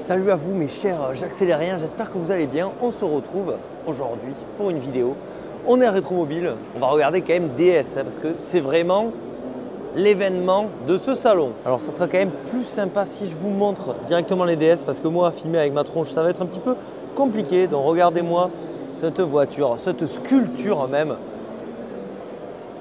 Salut à vous mes chers j'accélériens, j'espère que vous allez bien. On se retrouve aujourd'hui pour une vidéo. On est à Rétromobile, on va regarder quand même DS parce que c'est vraiment l'événement de ce salon. Alors ça sera quand même plus sympa si je vous montre directement les DS parce que moi filmer avec ma tronche ça va être un petit peu compliqué. Donc regardez-moi cette voiture, cette sculpture même.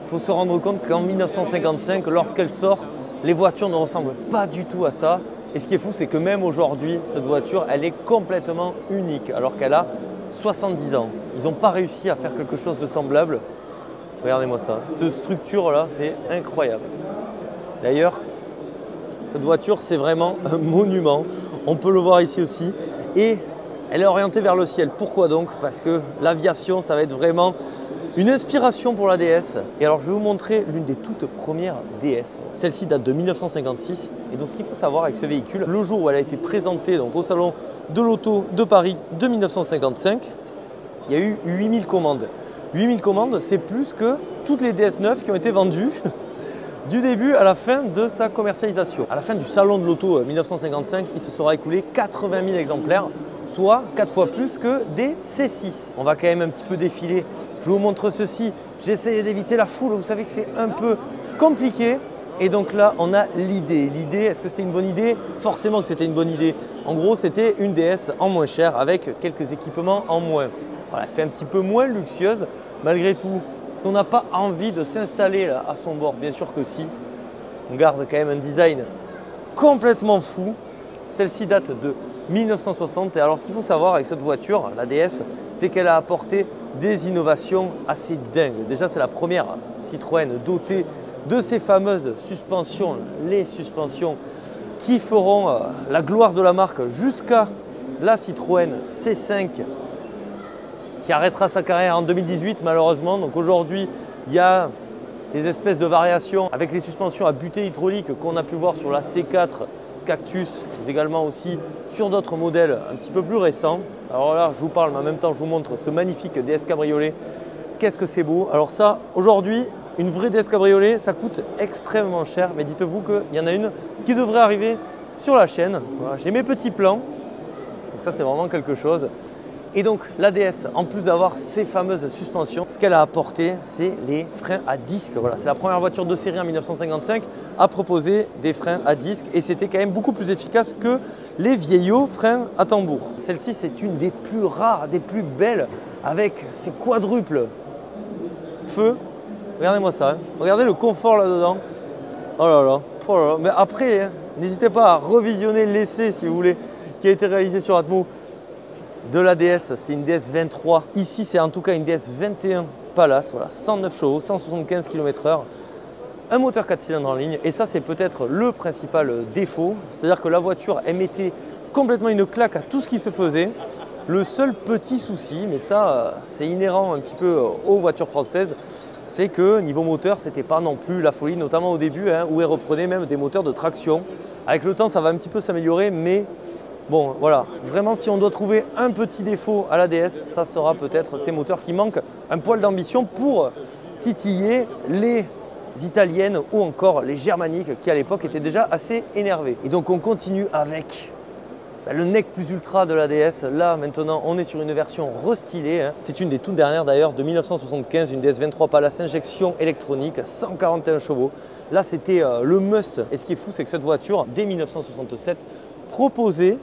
Il faut se rendre compte qu'en 1955, lorsqu'elle sort, les voitures ne ressemblent pas du tout à ça. Et ce qui est fou, c'est que même aujourd'hui, cette voiture, elle est complètement unique, alors qu'elle a 70 ans. Ils n'ont pas réussi à faire quelque chose de semblable. Regardez-moi ça. Cette structure-là, c'est incroyable. D'ailleurs, cette voiture, c'est vraiment un monument. On peut le voir ici aussi. Et elle est orientée vers le ciel. Pourquoi donc? Parce que l'aviation, ça va être vraiment une inspiration pour la DS. Et alors je vais vous montrer l'une des toutes premières DS. Celle-ci date de 1956. Et donc ce qu'il faut savoir avec ce véhicule, le jour où elle a été présentée donc, au salon de l'auto de Paris de 1955, il y a eu 8000 commandes. 8000 commandes, c'est plus que toutes les DS neuves qui ont été vendues du début à la fin de sa commercialisation. À la fin du salon de l'auto 1955, il se sera écoulé 80 000 exemplaires, soit 4 fois plus que des C6. On va quand même un petit peu défiler. Je vous montre ceci, j'ai essayé d'éviter la foule, vous savez que c'est un peu compliqué. Et donc là, on a l'idée. L'idée, est-ce que c'était une bonne idée? Forcément que c'était une bonne idée. En gros, c'était une DS en moins cher avec quelques équipements en moins. Voilà, elle fait un petit peu moins luxueuse malgré tout. Est-ce qu'on n'a pas envie de s'installer là à son bord? Bien sûr que si. On garde quand même un design complètement fou. Celle-ci date de 1960. Et alors, ce qu'il faut savoir avec cette voiture, la DS, c'est qu'elle a apporté des innovations assez dingues. Déjà, c'est la première Citroën dotée de ces fameuses suspensions, les suspensions qui feront la gloire de la marque jusqu'à la Citroën C5 qui arrêtera sa carrière en 2018 malheureusement. Donc aujourd'hui, il y a des espèces de variations avec les suspensions à butée hydraulique qu'on a pu voir sur la C4 Cactus, mais également aussi sur d'autres modèles un petit peu plus récents. Alors là, je vous parle, mais en même temps, je vous montre ce magnifique DS Cabriolet. Qu'est-ce que c'est beau! Alors ça, aujourd'hui, une vraie DS Cabriolet, ça coûte extrêmement cher, mais dites-vous qu'il y en a une qui devrait arriver sur la chaîne. Voilà, j'ai mes petits plans, donc ça, c'est vraiment quelque chose. Et donc la DS, en plus d'avoir ces fameuses suspensions, ce qu'elle a apporté, c'est les freins à disque. Voilà, c'est la première voiture de série en 1955 à proposer des freins à disque et c'était quand même beaucoup plus efficace que les vieillots freins à tambour. Celle-ci, c'est une des plus rares, des plus belles avec ces quadruples feux. Regardez-moi ça, hein. Regardez le confort là-dedans. Oh là là, oh là là. Mais après, hein, n'hésitez pas à revisionner l'essai si vous voulez, qui a été réalisé sur Atmo. De la DS, c'était une DS 23. Ici, c'est en tout cas une DS 21 Palace, voilà, 109 chevaux, 175 km/h, un moteur 4 cylindres en ligne. Et ça, c'est peut-être le principal défaut. C'est-à-dire que la voiture, elle mettait complètement une claque à tout ce qui se faisait. Le seul petit souci, mais ça, c'est inhérent un petit peu aux voitures françaises, c'est que niveau moteur, c'était pas non plus la folie, notamment au début, hein, où elle reprenait même des moteurs de traction. Avec le temps, ça va un petit peu s'améliorer, mais bon, voilà, vraiment si on doit trouver un petit défaut à la DS, ça sera peut-être ces moteurs qui manquent un poil d'ambition pour titiller les italiennes ou encore les germaniques qui à l'époque étaient déjà assez énervées. Et donc on continue avec le nec plus ultra de la DS. Là maintenant on est sur une version restylée, hein. C'est une des toutes dernières d'ailleurs de 1975, une DS 23 Palace injection électronique, 141 chevaux. Là c'était le must. Et ce qui est fou, c'est que cette voiture, dès 1967, proposait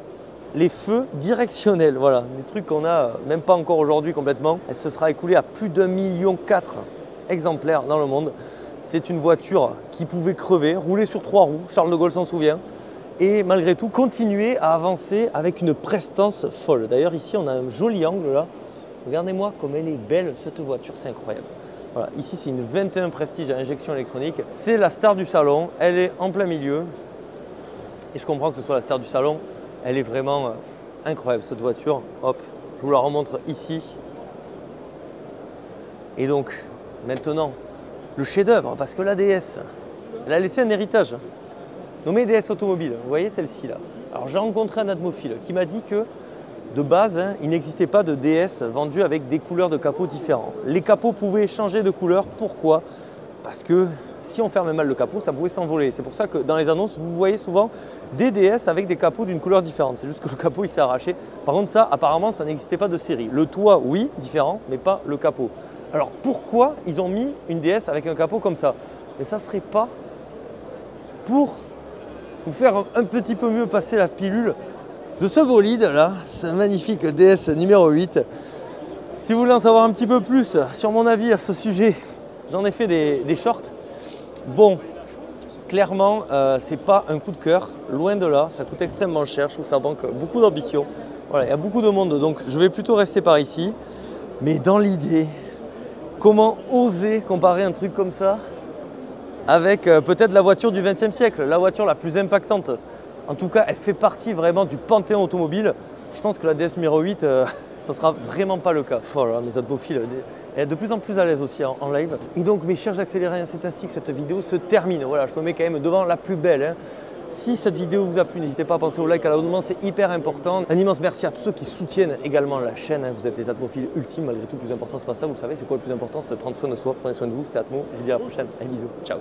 les feux directionnels, voilà, des trucs qu'on n'a même pas encore aujourd'hui complètement. Elle se sera écoulée à plus d'1,4 million exemplaires dans le monde. C'est une voiture qui pouvait crever, rouler sur 3 roues, Charles de Gaulle s'en souvient, et malgré tout continuer à avancer avec une prestance folle. D'ailleurs ici on a un joli angle là, regardez-moi comme elle est belle cette voiture, c'est incroyable. Voilà, ici c'est une 21 Prestige à injection électronique, c'est la star du salon, elle est en plein milieu, et je comprends que ce soit la star du salon. Elle est vraiment incroyable cette voiture. Hop, je vous la remontre ici. Et donc, maintenant, le chef-d'œuvre, parce que la DS, elle a laissé un héritage nommé DS Automobile. Vous voyez celle-ci là. Alors j'ai rencontré un atmophile qui m'a dit que de base, hein, il n'existait pas de DS vendue avec des couleurs de capot différents. Les capots pouvaient changer de couleur. Pourquoi? Parce que si on ferme mal le capot, ça pouvait s'envoler. C'est pour ça que dans les annonces, vous voyez souvent des DS avec des capots d'une couleur différente. C'est juste que le capot il s'est arraché. Par contre ça, apparemment, ça n'existait pas de série. Le toit, oui, différent, mais pas le capot. Alors pourquoi ils ont mis une DS avec un capot comme ça? Mais ça serait pas pour vous faire un petit peu mieux passer la pilule de ce bolide là, ce magnifique DS numéro 8. Si vous voulez en savoir un petit peu plus sur mon avis à ce sujet, j'en ai fait des shorts. Bon, clairement, c'est pas un coup de cœur, loin de là, ça coûte extrêmement cher, je trouve que ça manque beaucoup d'ambition. Voilà, il y a beaucoup de monde, donc je vais plutôt rester par ici. Mais dans l'idée, comment oser comparer un truc comme ça avec peut-être la voiture du XXe siècle, la voiture la plus impactante. En tout cas, elle fait partie vraiment du panthéon automobile. Je pense que la DS numéro 8, ça ne sera vraiment pas le cas. Voilà, mes atmophiles, elle est de plus en plus à l'aise aussi en live. Et donc, mes chers accélérés, c'est ainsi que cette vidéo se termine. Voilà, je me mets quand même devant la plus belle. Hein. Si cette vidéo vous a plu, n'hésitez pas à penser au like, à l'abonnement, c'est hyper important. Un immense merci à tous ceux qui soutiennent également la chaîne. Hein. Vous êtes les atmophiles ultimes, malgré tout. Le plus important, c'est pas ça, vous le savez, c'est quoi le plus important? C'est de prendre soin de soi. Prenez soin de vous, c'était Atmo. Je vous dis à la prochaine. Allez, bisous, ciao.